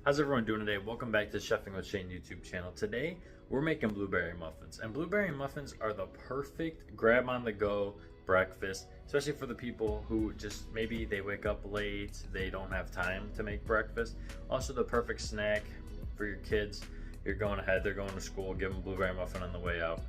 How's everyone doing today? Welcome back to Chefing with Shane YouTube channel. Today we're making blueberry muffins, and blueberry muffins are the perfect grab on the go breakfast, especially for the people who just maybe they wake up late, they don't have time to make breakfast. Also the perfect snack for your kids. You're going ahead, they're going to school, give them a blueberry muffin on the way out.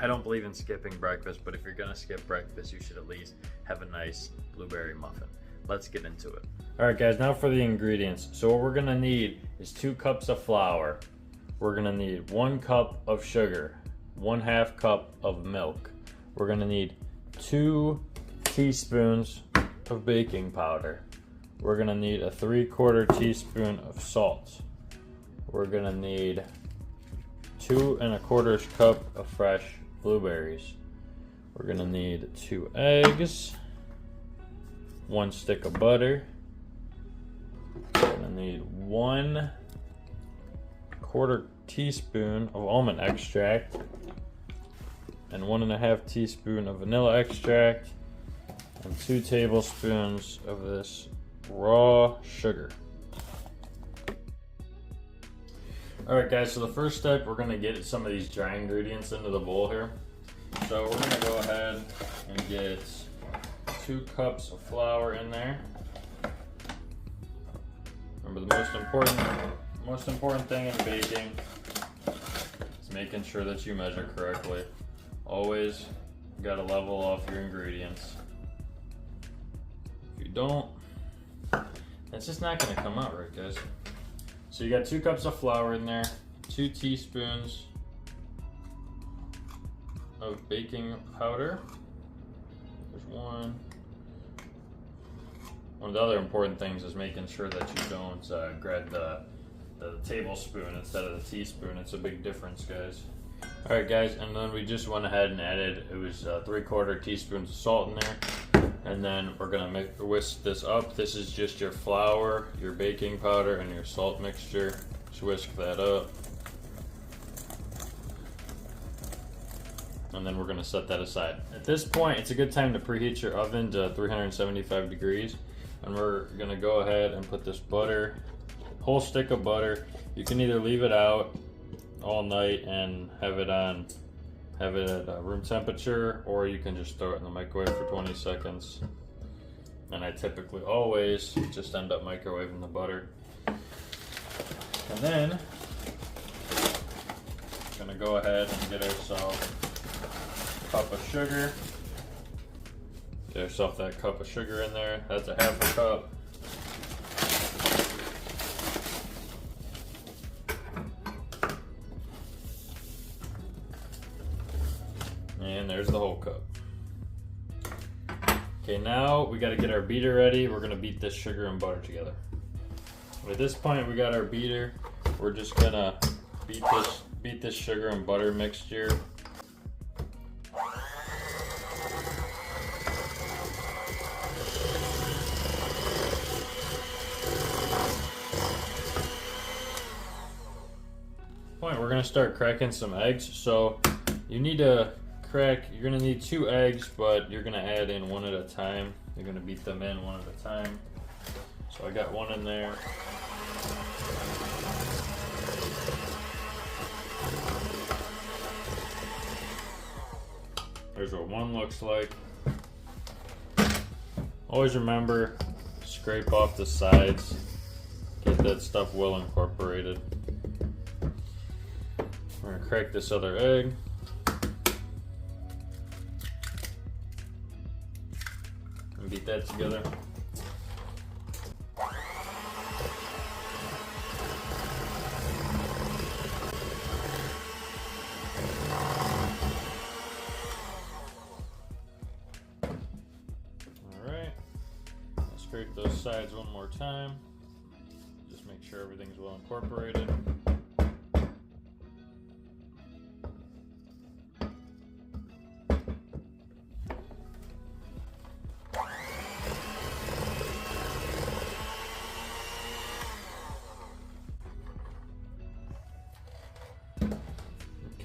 I don't believe in skipping breakfast, but if you're gonna skip breakfast, you should at least have a nice blueberry muffin. Let's get into it. All right guys, now for the ingredients. So what we're gonna need is 2 cups of flour. We're gonna need 1 cup of sugar, 1/2 cup of milk. We're gonna need 2 teaspoons of baking powder. We're gonna need a 3/4 teaspoon of salt. We're gonna need 2 1/4 cup of fresh blueberries. We're gonna need 2 eggs, 1 stick of butter. We're gonna need 1/4 teaspoon of almond extract and 1.5 teaspoon of vanilla extract and 2 tablespoons of this raw sugar. Alright guys, so the first step, we're gonna get some of these dry ingredients into the bowl here. So we're gonna go ahead and get 2 cups of flour in there. Remember, the most important thing in baking is making sure that you measure correctly. Always gotta level off your ingredients. If you don't, it's just not gonna come out right, guys. So you got 2 cups of flour in there, 2 teaspoons of baking powder. There's 1. One of the other important things is making sure that you don't grab the tablespoon instead of the teaspoon. It's a big difference, guys. Alright guys, and then we just went ahead and added, it was 3/4 teaspoons of salt in there. And then we're gonna whisk this up. This is just your flour, your baking powder, and your salt mixture. Just whisk that up. And then we're gonna set that aside. At this point, it's a good time to preheat your oven to 375 degrees. And we're gonna go ahead and put this butter, whole stick of butter. You can either leave it out all night and have it at room temperature, or you can just throw it in the microwave for 20 seconds. And I typically always just end up microwaving the butter. And then we're gonna go ahead and get ourselves a cup of sugar. Get yourself that cup of sugar in there. That's 1/2 cup. And there's the whole cup. Okay, now we got to get our beater ready. We're gonna beat this sugar and butter together. At this point, we got our beater. We're just gonna beat this sugar and butter mixture. We're gonna start cracking some eggs. So you need to you're gonna need 2 eggs, but you're gonna add in 1 at a time. You're gonna beat them in 1 at a time. So I got 1 in there. There's what 1 looks like. Always remember, scrape off the sides. Get that stuff well incorporated. We're gonna crack this other egg. And beat that together. Alright. Scrape those sides one more time. Just make sure everything's well incorporated.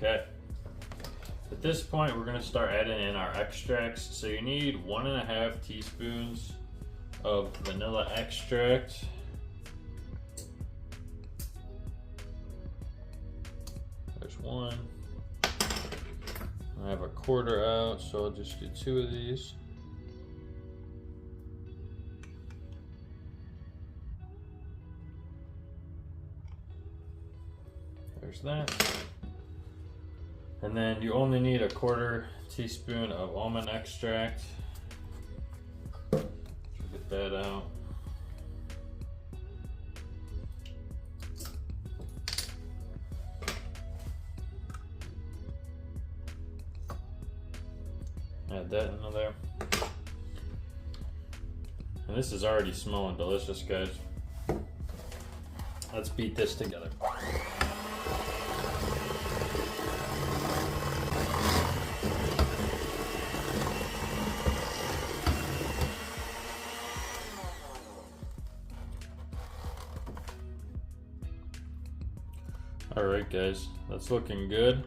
Okay. At this point, we're going to start adding in our extracts. So you need 1.5 teaspoons of vanilla extract. There's one. I have a quarter out, so I'll just do 2 of these. There's that. And then you only need a 1/4 teaspoon of almond extract. Get that out. Add that into there. And this is already smelling delicious, guys. Let's beat this together. Alright guys, that's looking good.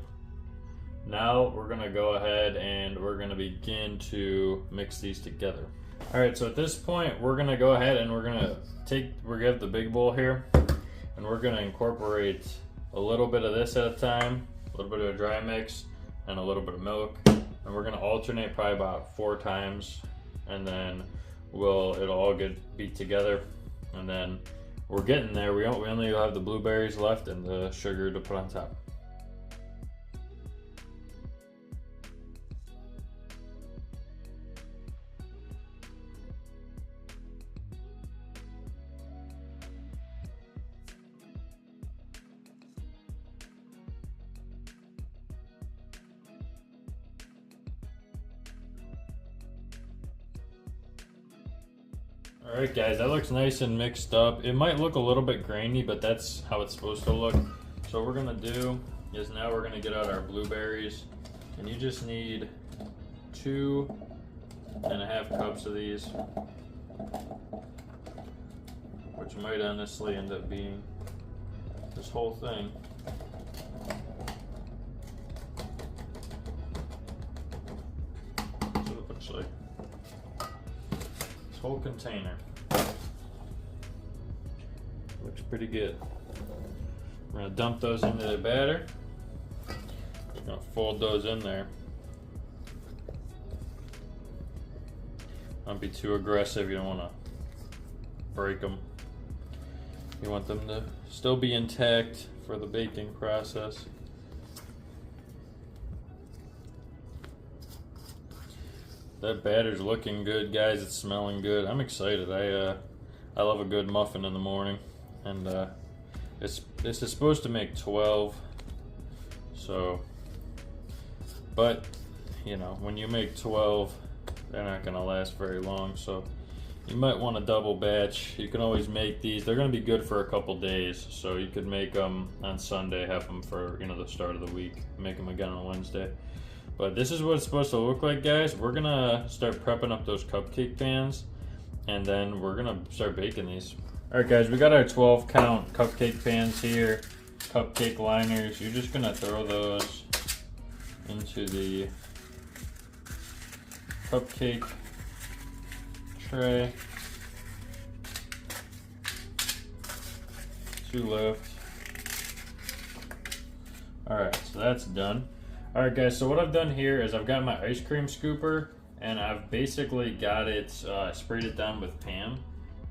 Now we're gonna go ahead and we're gonna begin to mix these together. Alright, so at this point we're gonna go ahead and we're gonna have the big bowl here, and we're gonna incorporate a little bit of this at a time, a little bit of a dry mix, and a little bit of milk. And we're gonna alternate probably about 4 times, and then it'll all get beat together. And then we're getting there. We only have the blueberries left and the sugar to put on top. Alright guys, that looks nice and mixed up. It might look a little bit grainy, but that's how it's supposed to look. So what we're gonna do is now we're gonna get out our blueberries, and you just need 2.5 cups of these, which might honestly end up being this whole thing. That's what it looks like. This whole container. Looks pretty good. We're gonna dump those into the batter. We're gonna fold those in there. Don't be too aggressive, you don't wanna break them. You want them to still be intact for the baking process. That batter's looking good, guys. It's smelling good. I'm excited. I love a good muffin in the morning, and this is supposed to make 12. So, but you know, when you make 12, they're not gonna last very long. So, you might want to double batch. You can always make these. They're gonna be good for a couple days. So you could make them on Sunday, have them for the start of the week. Make them again on Wednesday. But this is what it's supposed to look like, guys. We're gonna start prepping up those cupcake pans, and then we're gonna start baking these. All right, guys, we got our 12 count cupcake pans here, cupcake liners. You're just gonna throw those into the cupcake tray. 2 left. All right, so that's done. Alright guys, so what I've done here is I've got my ice cream scooper, and I've basically got it, sprayed it down with Pam.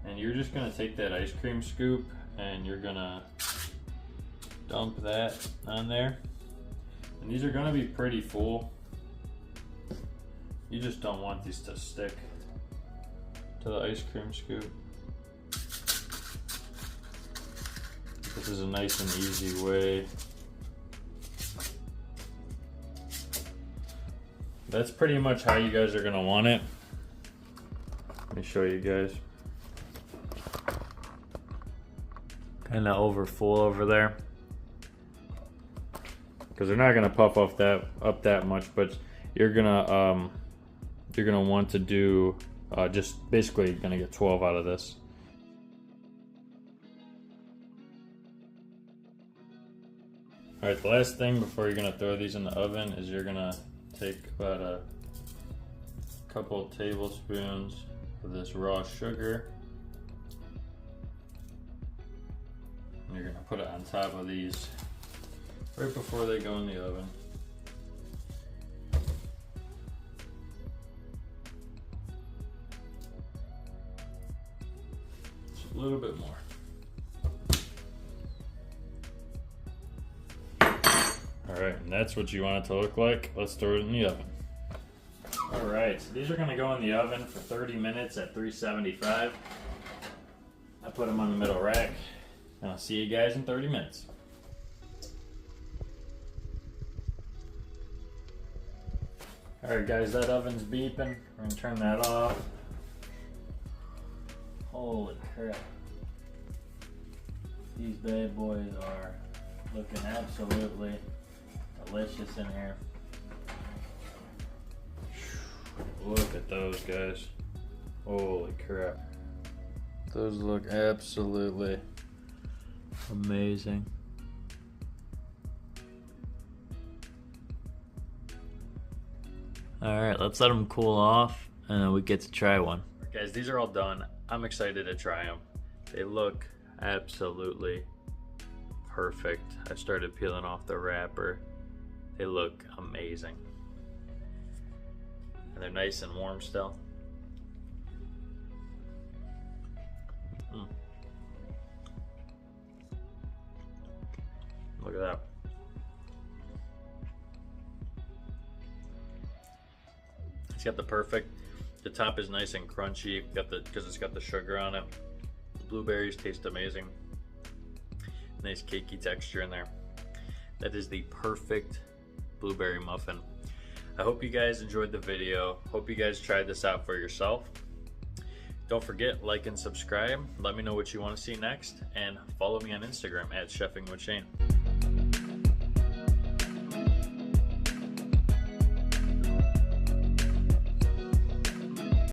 And you're just going to take that ice cream scoop and you're going to dump that on there. And these are going to be pretty full. You just don't want these to stick to the ice cream scoop. This is a nice and easy way. That's pretty much how you guys are gonna want it. Let me show you guys. Kind of over full over there, because they're not gonna puff off up that much. But you're gonna want to do just basically gonna get 12 out of this. All right, the last thing before you're gonna throw these in the oven is you're gonna take about a couple of tablespoons of this raw sugar, and you're gonna put it on top of these right before they go in the oven. Just a little bit more. Alright, and that's what you want it to look like. Let's throw it in the oven. Alright, so these are going to go in the oven for 30 minutes at 375. I put them on the middle rack, and I'll see you guys in 30 minutes. Alright guys, that oven's beeping. We're going to turn that off. Holy crap. These bad boys are looking absolutely delicious in here. Look at those guys. Holy crap. Those look absolutely amazing. Alright, let's let them cool off and then we get to try one. Guys, these are all done. I'm excited to try them. They look absolutely perfect. I started peeling off the wrapper. They look amazing. And they're nice and warm still. Look at that. It's got the perfect, the top is nice and crunchy, because it's got the sugar on it. The blueberries taste amazing. Nice cakey texture in there. That is the perfect blueberry muffin. I hope you guys enjoyed the video. Hope you guys tried this out for yourself. Don't forget, like and subscribe. Let me know what you want to see next, and follow me on Instagram at Chefing with Shane.